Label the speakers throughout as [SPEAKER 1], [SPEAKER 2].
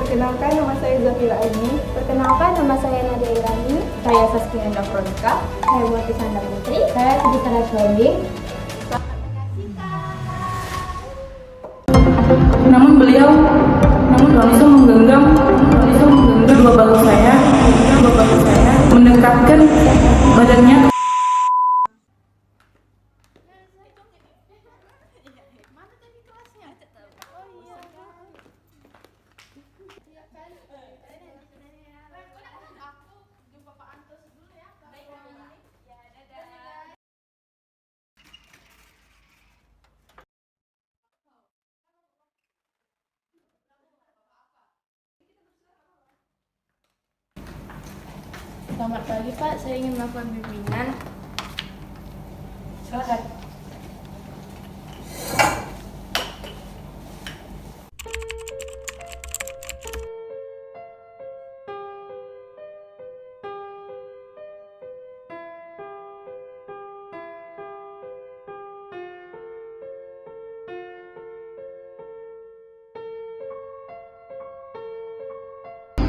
[SPEAKER 1] Perkenalkan, nama saya Zafira Aini.
[SPEAKER 2] Perkenalkan, nama saya Nadia Irani.
[SPEAKER 1] Saya Saskia Endafronika.
[SPEAKER 2] Saya Buati Sandra Putri.
[SPEAKER 1] Saya Siti Sarah Suwandi.
[SPEAKER 3] Namun langsung menggenggam kedua bahu saya, mendekatkan badannya.
[SPEAKER 2] Selamat pagi Pak, saya ingin melakukan bimbingan.
[SPEAKER 3] Silakan.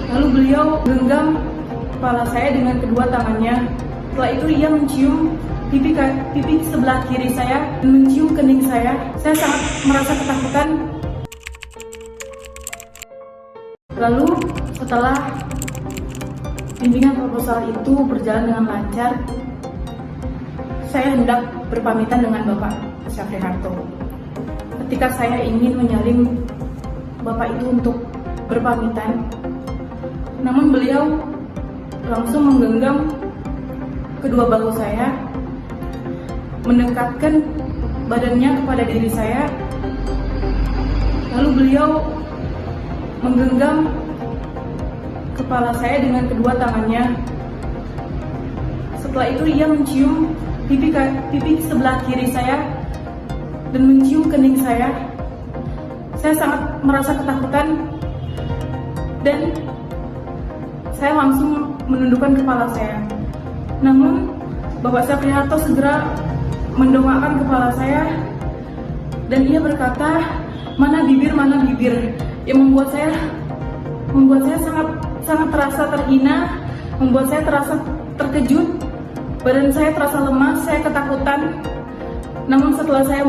[SPEAKER 3] Lalu beliau genggam kepala saya dengan kedua tangannya. Setelah itu ia mencium pipi sebelah kiri saya dan mencium kening saya. Saya sangat merasa ketakutan. Lalu setelah bimbingan proposal itu berjalan dengan lancar, saya hendak berpamitan dengan Bapak Syafri Harto. Ketika saya ingin menyalin Bapak itu untuk berpamitan, namun beliau langsung menggenggam kedua bahu saya, mendekatkan badannya kepada diri saya, lalu beliau menggenggam kepala saya dengan kedua tangannya. Setelah itu ia mencium pipi sebelah kiri saya dan mencium kening saya. Saya sangat merasa ketakutan dan saya langsung menundukkan kepala saya. Namun Bapak Syafri Harto segera mendongakkan kepala saya dan ia berkata, mana bibir, yang membuat saya sangat terasa terhina, membuat saya terasa terkejut, badan saya terasa lemas, saya ketakutan. Namun setelah saya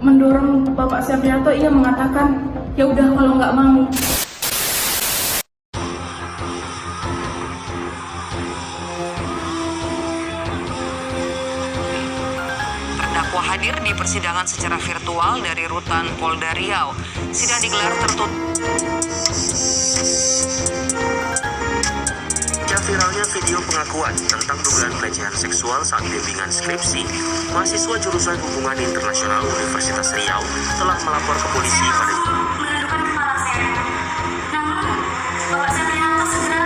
[SPEAKER 3] mendorong Bapak Syafri Harto, ia mengatakan, ya udah kalau nggak mau.
[SPEAKER 4] Terdakwa hadir di persidangan secara virtual dari Rutan Polda Riau. Sidang digelar tertutup.
[SPEAKER 5] Viralnya video pengakuan tentang dugaan pelecehan seksual saat bimbingan skripsi, mahasiswa jurusan Hubungan Internasional Universitas Riau telah melapor ke polisi pada
[SPEAKER 6] menundukkan kepala saya. Namun, Bapak Syafri Harto segera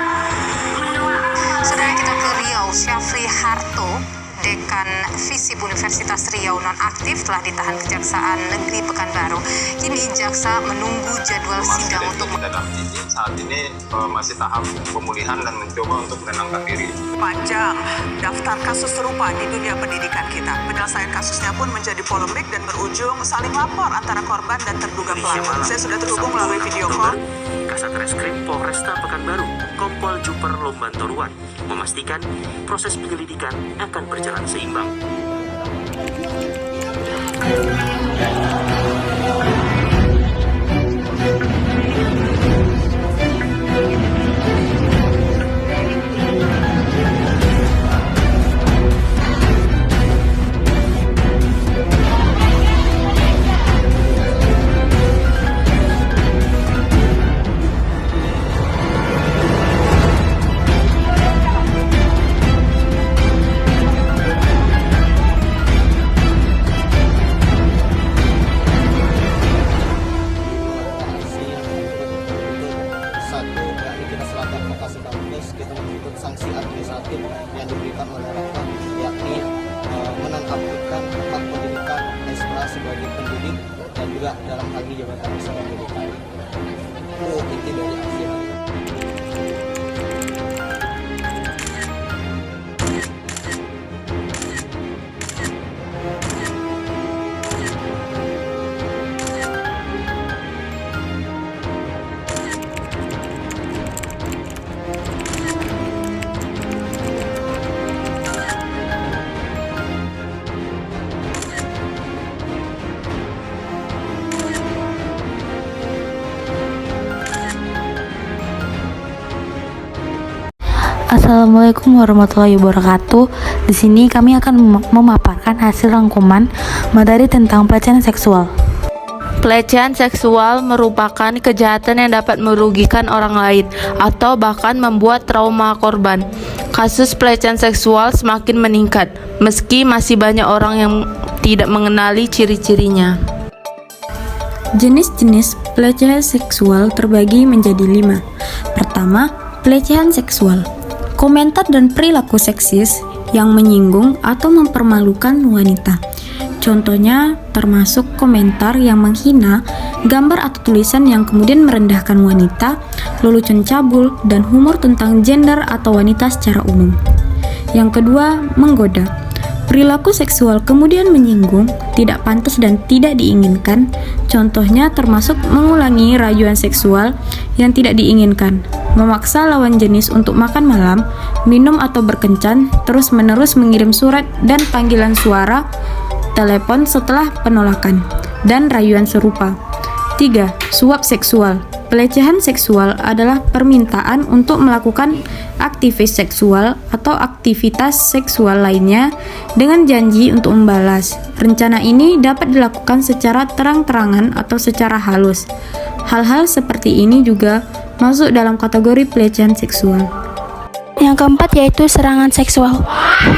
[SPEAKER 6] mendongakkan kepala saya.
[SPEAKER 4] Saudara kita ke Riau, Syafri Harto, Dekan FISIP Universitas Riau nonaktif telah ditahan Kejaksaan Negeri Pekanbaru. Kini jaksa menunggu jadwal sidang untuk
[SPEAKER 7] saat ini masih tahap pemulihan dan mencoba untuk menenangkan diri.
[SPEAKER 4] panjang daftar kasus serupa di dunia pendidikan kita. Penyelesaian kasusnya pun menjadi polemik dan berujung saling lapor antara korban dan terduga pelaku. Saya sudah terhubung melalui video call.
[SPEAKER 5] Kasat Reskrim Polresta Pekanbaru, Kompol Juper Lombantoruan, memastikan proses penyelidikan akan berjalan seimbang.
[SPEAKER 8] Kita menuntut sanksi administratif yang diberikan oleh Rakyat, yakni menonaktifkan hak pendidikan eksplorasi bagi pendidik dan juga dalam hal ini jabatan bersama pendidikan. Itu inti dari aksi hari ini.
[SPEAKER 9] Assalamualaikum warahmatullahi wabarakatuh. Di sini kami akan memaparkan hasil rangkuman materi tentang pelecehan seksual. Pelecehan seksual merupakan kejahatan yang dapat merugikan orang lain atau bahkan membuat trauma korban. Kasus pelecehan seksual semakin meningkat, meski masih banyak orang yang tidak mengenali ciri-cirinya.
[SPEAKER 10] Jenis-jenis pelecehan seksual terbagi menjadi 5. Pertama, pelecehan seksual. Komentar dan perilaku seksis yang menyinggung atau mempermalukan wanita. Contohnya termasuk komentar yang menghina, gambar atau tulisan yang kemudian merendahkan wanita, lelucon cabul, dan humor tentang gender atau wanita secara umum. Yang kedua, menggoda. Perilaku seksual kemudian menyinggung, tidak pantas dan tidak diinginkan. Contohnya termasuk mengulangi rayuan seksual yang tidak diinginkan, memaksa lawan jenis untuk makan malam, minum atau berkencan, terus-menerus mengirim surat dan panggilan suara, telepon setelah penolakan, dan rayuan serupa. 3. Suap seksual. Pelecehan seksual adalah permintaan untuk melakukan aktivitas seksual atau aktivitas seksual lainnya dengan janji untuk membalas. Rencana ini dapat dilakukan secara terang-terangan atau secara halus. Hal-hal seperti ini juga masuk dalam kategori pelecehan seksual.
[SPEAKER 2] Yang keempat yaitu serangan seksual.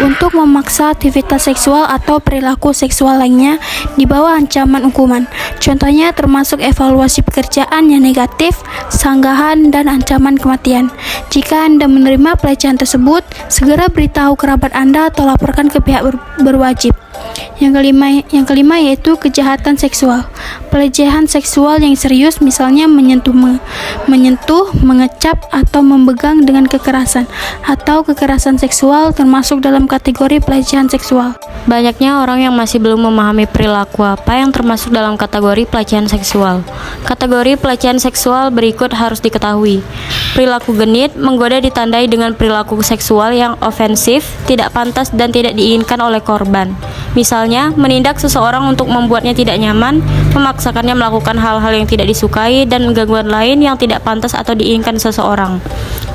[SPEAKER 2] Untuk memaksa aktivitas seksual atau perilaku seksual lainnya di bawah ancaman hukuman. Contohnya termasuk evaluasi pekerjaan yang negatif, sanggahan, dan ancaman kematian. Jika Anda menerima pelecehan tersebut, segera beritahu kerabat Anda atau laporkan ke pihak berwajib. Yang kelima yaitu kejahatan seksual. Pelecehan seksual yang serius misalnya menyentuh, mengecap, atau memegang dengan kekerasan atau kekerasan seksual termasuk dalam kategori pelecehan seksual.
[SPEAKER 9] Banyaknya orang yang masih belum memahami perilaku apa yang termasuk dalam kategori pelecehan seksual. Kategori pelecehan seksual berikut harus diketahui. Perilaku genit, menggoda ditandai dengan perilaku seksual yang ofensif, tidak pantas dan tidak diinginkan oleh korban. Misalnya, menindak seseorang untuk membuatnya tidak nyaman, memaksakannya melakukan hal-hal yang tidak disukai, dan gangguan lain yang tidak pantas atau diinginkan seseorang.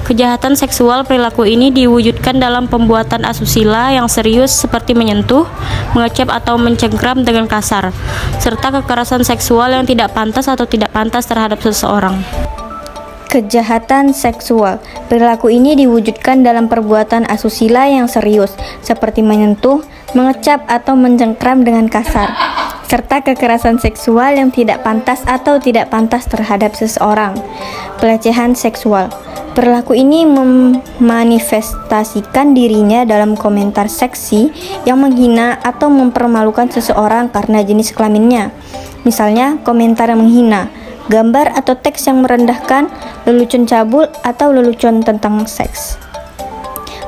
[SPEAKER 9] Kejahatan seksual perilaku ini diwujudkan dalam pembuatan asusila yang serius seperti menyentuh, mengecap atau mencengkram dengan kasar, serta kekerasan seksual yang tidak pantas atau tidak pantas terhadap seseorang.
[SPEAKER 11] Kejahatan seksual. Perilaku ini diwujudkan dalam perbuatan asusila yang serius, seperti menyentuh, mengecap atau mencengkram dengan kasar, serta kekerasan seksual yang tidak pantas atau tidak pantas terhadap seseorang. Pelecehan seksual. Perilaku ini memanifestasikan dirinya dalam komentar seksi yang menghina atau mempermalukan seseorang karena jenis kelaminnya. Misalnya, komentar yang menghina, gambar atau teks yang merendahkan, lelucon cabul, atau lelucon tentang seks.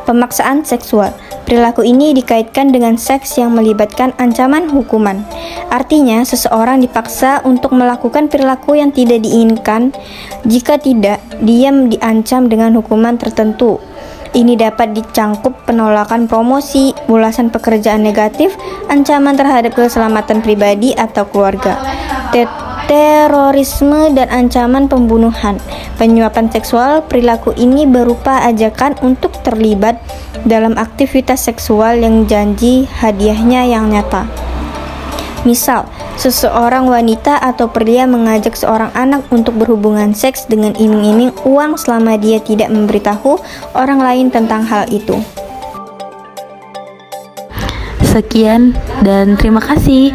[SPEAKER 11] Pemaksaan seksual. Perilaku ini dikaitkan dengan seks yang melibatkan ancaman hukuman. Artinya, seseorang dipaksa untuk melakukan perilaku yang tidak diinginkan. Jika tidak, dia diancam dengan hukuman tertentu. Ini dapat dicangkup penolakan promosi, ulasan pekerjaan negatif, ancaman terhadap keselamatan pribadi atau keluarga, terorisme, dan ancaman pembunuhan. Penyuapan seksual. Perilaku ini berupa ajakan untuk terlibat dalam aktivitas seksual yang janji hadiahnya yang nyata. Misal, seseorang wanita atau pria mengajak seorang anak untuk berhubungan seks dengan iming-iming uang selama dia tidak memberitahu orang lain tentang hal itu.
[SPEAKER 9] Sekian dan terima kasih.